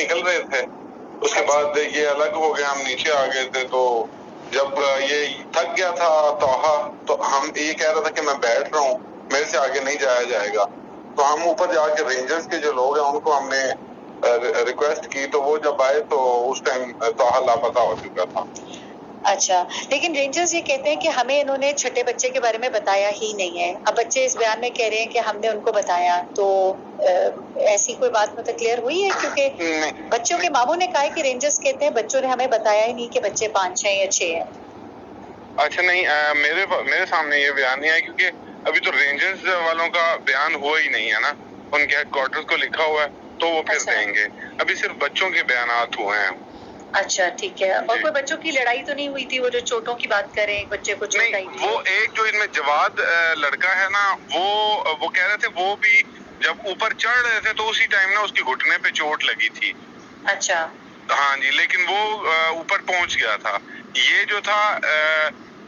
نکل رہے تھے. اس کے بعد یہ الگ ہو گیا, ہم نیچے آ گئے تھے. تو جب یہ تھک گیا تھا توحا, تو ہم یہ کہہ رہا تھا کہ میں بیٹھ رہا ہوں, میرے سے آگے نہیں جایا جائے گا. تو ہم اوپر جا کے رینجرز کے جو لوگ ہیں ان کو ہم نے ریکویسٹ کی, تو وہ جب آئے تو اس ٹائم توحا لاپتہ ہو چکا تھا. اچھا, لیکن رینجرز یہ کہتے ہیں کہ ہمیں انہوں نے چھٹے بچے کے بارے میں بتایا ہی نہیں ہے. اب بچے اس بیان میں کہہ رہے ہیں کہ ہم نے ان کو بتایا, تو ایسی کوئی بات مطلب کلیئر ہوئی ہے؟ کیونکہ بچوں کے ماموں نے کہا ہے کہ رینجرز کہتے ہیں بچوں نے ہمیں بتایا ہی نہیں کہ بچے 5 ہیں یا 6 ہیں. اچھا نہیں, میرے سامنے یہ بیان نہیں ہے, کیونکہ ابھی تو رینجرز والوں کا بیان ہوا ہی نہیں ہے نا. ان کے ہیڈ کوارٹرز کو لکھا ہوا ہے تو وہ پھر دیں گے. ابھی صرف بچوں کے بیانات ہوئے ہیں. اچھا ٹھیک ہے. اور کوئی بچوں کی لڑائی تو نہیں ہوئی تھی, وہ جو چوٹوں کی بات کریں, ایک بچے کو چوٹ آئی تھی؟ وہ ایک جو ان میں جواد لڑکا ہے نا, وہ کہہ رہے تھے وہ بھی جب اوپر چڑھ رہے تھے تو اسی ٹائم نا اس کی گھٹنے پہ چوٹ لگی تھی. اچھا ہاں جی, لیکن وہ اوپر پہنچ گیا تھا. یہ جو تھا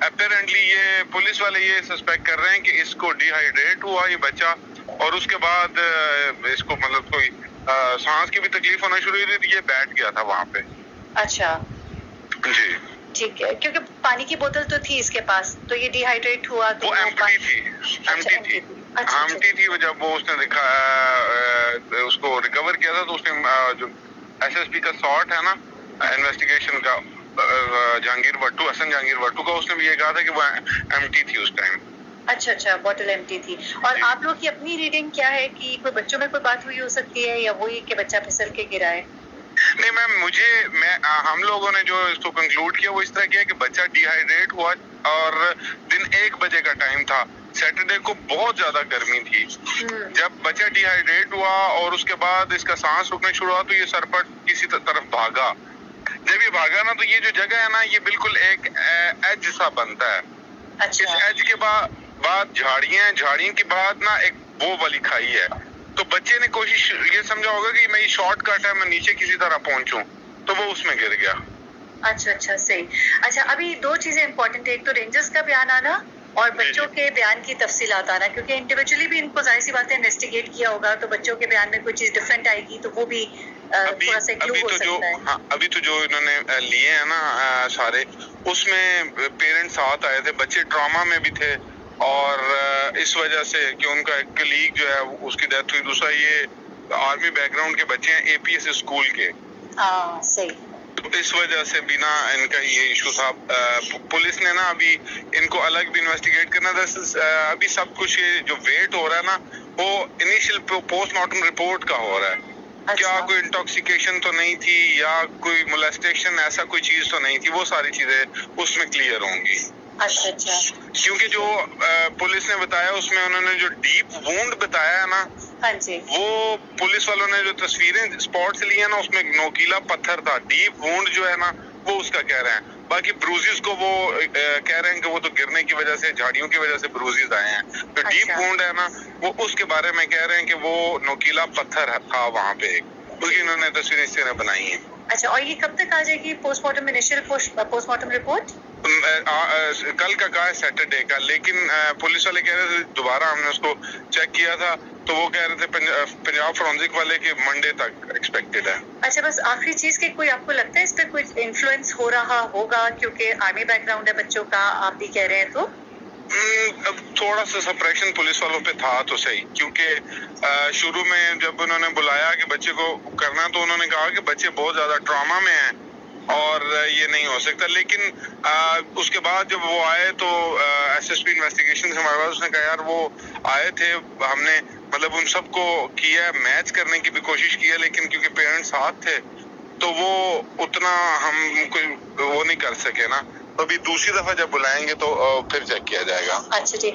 اپیرنٹلی یہ پولیس والے یہ سسپیکٹ کر رہے ہیں کہ اس کو ڈی ہائیڈریٹ ہوا یہ بچہ, اور اس کے بعد اس کو مطلب کوئی سانس کی بھی تکلیف ہونا شروع ہوئی تھی, یہ بیٹھ گیا تھا وہاں پہ. اچھا جی ٹھیک ہے, کیونکہ پانی کی بوتل تو تھی اس کے پاس, تو یہ ڈی ہائیڈریٹ ہوا تو وہ ایمپٹی تھی. ایمپٹی تھی. جب وہ اس نے دکھا اس کو ریکور کیا تھا تو اس نے جو ایس ایس پی کا سارٹ ہے نا انویسٹیگیشن کا, جہانگیر وٹو, حسن جہانگیر وٹو کا, اس نے بھی یہ کہا تھا کہ وہ ایمپٹی تھی اس ٹائم. اچھا بوٹل ایمٹی تھی. اور آپ لوگ کی اپنی ریڈنگ کیا ہے کہ کوئی بچوں میں کوئی بات ہوئی ہو سکتی ہے یا وہی کہ بچہ پھسل کے گرا ہے؟ نہیں میم, ہم لوگوں نے جو اس کو کنکلوڈ کیا وہ اس طرح کیا کہ بچہ ڈی ہائیڈریٹ ہوا, اور دن 1 بجے کا ٹائم تھا, سیٹرڈے کو بہت زیادہ گرمی تھی. جب بچہ ڈی ہائیڈریٹ ہوا اور اس کے بعد اس کا سانس رکنا شروع ہوا تو یہ سرپٹ کسی طرف بھاگا. جب یہ بھاگا نا تو یہ جو جگہ ہے نا یہ بالکل ایک ایج سا بنتا ہے. اس ایج کے بعد جھاڑیاں کے بعد نا ایک وہ والی کھائی ہے. تو بچے نے کوشش یہ سمجھا ہوگا کہ میں یہ شارٹ کٹ ہے, میں نیچے کسی طرح پہنچوں, تو وہ اس میں گر گیا. اچھا صحیح. اچھا ابھی 2 چیزیں امپورٹنٹ ہے, ایک تو رینجرز کا بیان آنا اور بچوں کے بیان کی تفصیلات آنا, کیونکہ انڈیویجولی بھی ان کو ظاہر سی بات ہے انویسٹیگیٹ کیا ہوگا, تو بچوں کے بیان میں کوئی چیز ڈفرینٹ آئے گی تو وہ بھی تھوڑا سا کلو ہو سکتا ہے. ابھی تو جو انہوں نے لیے ہیں نا سارے, اس میں پیرنٹس ساتھ آئے تھے, بچے ٹراما میں بھی تھے, اور اس وجہ سے کہ ان کا ایک کلیگ جو ہے اس کی ڈیتھ ہوئی. دوسرا یہ آرمی بیک گراؤنڈ کے بچے ہیں, اے پی ایس اسکول کے. صحیح. تو اس وجہ سے بھی نا ان کا یہ ایشو تھا. پولیس نے نا ابھی ان کو الگ بھی انویسٹیگیٹ کرنا تھا. ابھی سب کچھ جو ویٹ ہو رہا ہے نا وہ انیشیل پوسٹ مارٹم رپورٹ کا ہو رہا ہے. کیا کوئی انٹاکسیکیشن تو نہیں تھی یا کوئی مولیسٹیشن, ایسا کوئی چیز تو نہیں تھی, وہ ساری چیزیں اس میں کلیئر ہوں گی. اچھا کیونکہ جو پولیس نے بتایا اس میں انہوں نے جو ڈیپ وونڈ بتایا ہے نا, وہ پولیس والوں نے جو تصویریں اسپاٹ سے لی ہیں نا اس میں نوکیلا پتھر تھا. ڈیپ وونڈ جو ہے نا وہ اس کا کہہ رہے ہیں. باقی بروزز کو وہ کہہ رہے ہیں کہ وہ تو گرنے کی وجہ سے, جھاڑیوں کی وجہ سے بروزز آئے ہیں. تو ڈیپ وونڈ ہے نا وہ اس کے بارے میں کہہ رہے ہیں کہ وہ نوکیلا پتھر تھا وہاں پہ, کیونکہ انہوں نے تصویریں اس طرح بنائی ہیں. اچھا, اور یہ کب تک آ جائے گی post mortem initial post mortem report? کل کا کہا ہے سیٹرڈے کا, لیکن پولیس والے کہہ رہے تھے, دوبارہ ہم نے اس کو چیک کیا تھا تو وہ کہہ رہے تھے پنجاب فورینسک والے کہ منڈے تک ایکسپیکٹڈ ہے. اچھا بس آخری چیز کہ کوئی آپ کو لگتا ہے اس پہ کوئی انفلوئنس ہو رہا ہوگا, کیونکہ آرمی بیک گراؤنڈ ہے بچوں کا, آپ بھی کہہ رہے ہیں, تو اب تھوڑا سا سپریشن پولیس والوں پہ تھا تو صحیح, کیونکہ شروع میں جب انہوں نے بلایا کہ بچے کو کرنا تو انہوں نے کہا کہ بچے بہت زیادہ ٹراما میں ہیں اور یہ نہیں ہو سکتا. لیکن اس کے بعد جب وہ آئے تو ایس ایس پی انویسٹیگیشن سے ہمارے پاس, اس نے کہا یار وہ آئے تھے, ہم نے مطلب ان سب کو کیا ہے, میچ کرنے کی بھی کوشش کی ہے, لیکن کیونکہ پیرنٹس ساتھ تھے تو وہ اتنا ہم کوئی وہ نہیں کر سکے نا. ابھی دوسری دفعہ جب بلائیں گے تو پھر چیک کیا جائے گا. اچھا جی.